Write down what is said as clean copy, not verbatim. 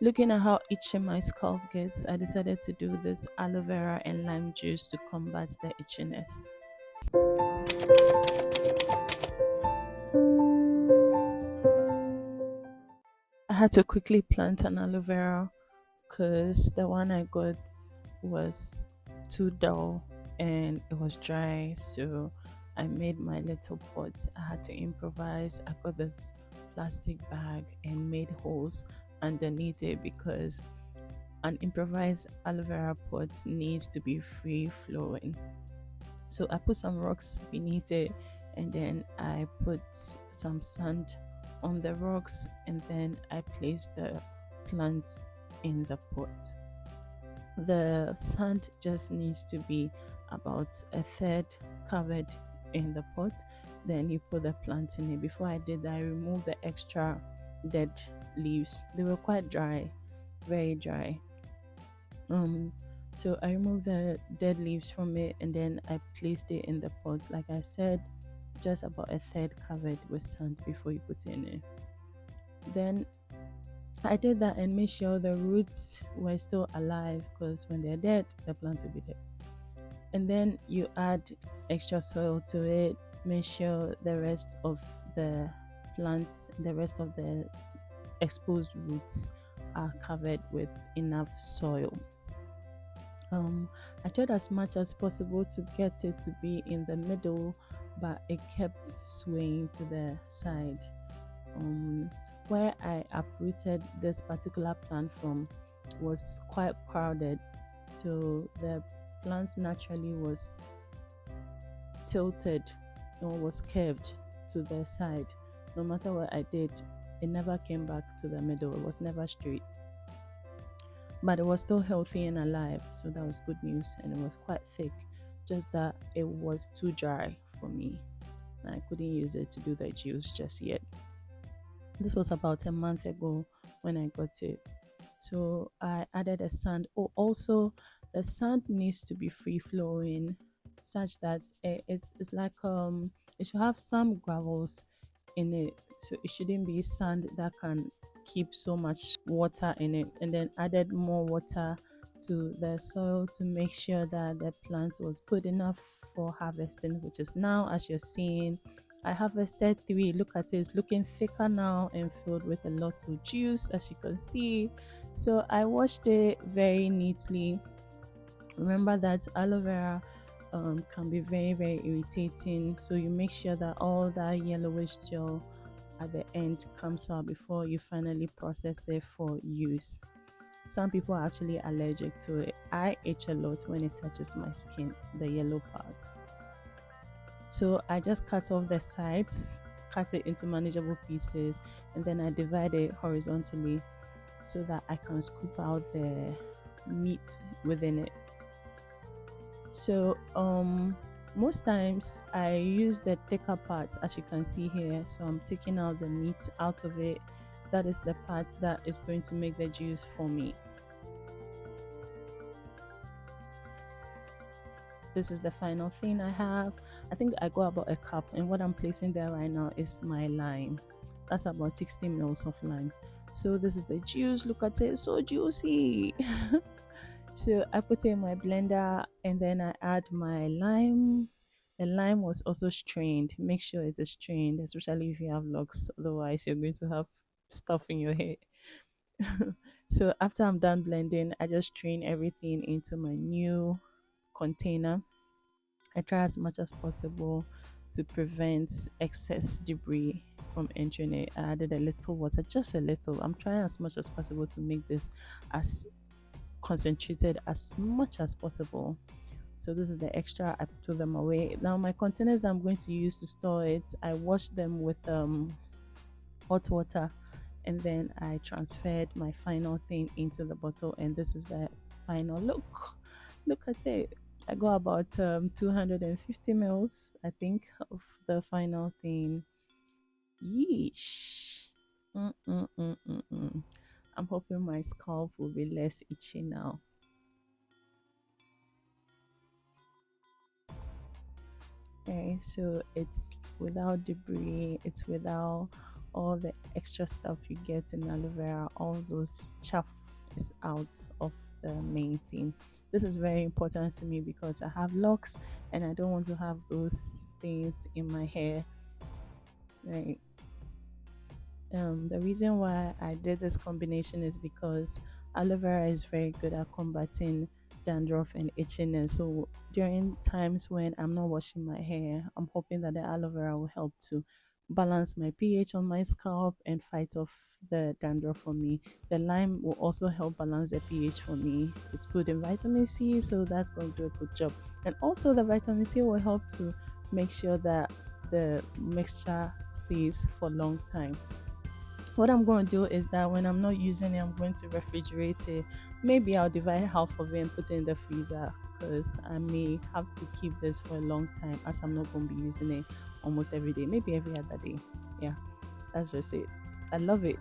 Looking at how itchy my scalp gets, I decided to do this aloe vera and lime juice to combat the itchiness. I had to quickly plant an aloe vera because the one I got was too dull and it was dry. So I made my little pot. I had to improvise. I got this plastic bag and made holes underneath it because an improvised aloe vera pot needs to be free flowing. So I put some rocks beneath it and then I put some sand on the rocks and then I placed the plants in the pot. The sand just needs to be about a third covered in the pot. Then you put the plant in it. Before I did that, I removed the extra dead leaves. They were quite dry, very dry. Um, so I removed the dead leaves from it and then I placed it in the pot. Like I said, just about a third covered with sand before you put it in it. Then I did that and made sure the roots were still alive because when they're dead, the plant will be dead. And then you add extra soil to it, make sure the rest of the plants, the rest of the exposed roots are covered with enough soil. I tried as much as possible to get it to be in the middle, but it kept swaying to the side. Um, where I uprooted this particular plant from was quite crowded, so the plant naturally was tilted or was curved to the side. No matter what I did, it never came back to the middle, it was never straight. But it was still healthy and alive, so that was good news. And it was quite thick, just that it was too dry for me. I couldn't use it to do the juice just yet. This was about a month ago when I got it. So I added a sand. Oh, also the sand needs to be free flowing, such that it's like it should have some gravels in it. So it shouldn't be sand that can keep so much water in it. And then added more water to the soil to make sure that the plant was good enough for harvesting, which is now, as you're seeing, I harvested three. Look at it, it's looking thicker now and filled with a lot of juice, as you can see. So I washed it very neatly. Remember that aloe vera can be very, very irritating. So you make sure that all that yellowish gel at the end comes out before you finally process it for use. Some people are actually allergic to it. I itch a lot when it touches my skin, the yellow part. So I just cut off the sides, cut it into manageable pieces, and then I divide it horizontally so that I can scoop out the meat within it. So most times I use the thicker part, as you can see here. So I'm taking out the meat out of it. That is the part that is going to make the juice for me. This is the final thing I have. I think I got about a cup, and what I'm placing there right now is my lime. That's about 60 mils of lime. So this is the juice. Look at it, so juicy. So I put it in my blender and then I add my lime. The lime was also strained. Make sure it is strained, especially if you have locks, otherwise you're going to have stuff in your hair. So after I'm done blending, I just strain everything into my new container. I try as much as possible to prevent excess debris from entering it. I added a little water, just a little. I'm trying as much as possible to make this as concentrated as much as possible. So this is the extra. I put them away. Now my containers I'm going to use to store it, I washed them with hot water and then I transferred my final thing into the bottle, and this is the final look. Look at it. I got about 250 mils, I think, of the final thing. Yeesh. Mm-mm-mm-mm-mm. I'm hoping my scalp will be less itchy now. Okay, so it's without debris, it's without all the extra stuff you get in aloe vera, all those chaff is out of the main thing. This is very important to me because I have locks and I don't want to have those things in my hair. Right. The reason why I did this combination is because aloe vera is very good at combating dandruff and itchiness. So during times when I'm not washing my hair, I'm hoping that the aloe vera will help to balance my pH on my scalp and fight off the dandruff for me. The lime will also help balance the pH for me. It's good in vitamin C, so that's going to do a good job. And also the vitamin C will help to make sure that the mixture stays for a long time. What I'm going to do is that when I'm not using it, I'm going to refrigerate it. Maybe I'll divide half of it and put it in the freezer because I may have to keep this for a long time as I'm not going to be using it almost every day, maybe every other day. Yeah, that's just it. I love it.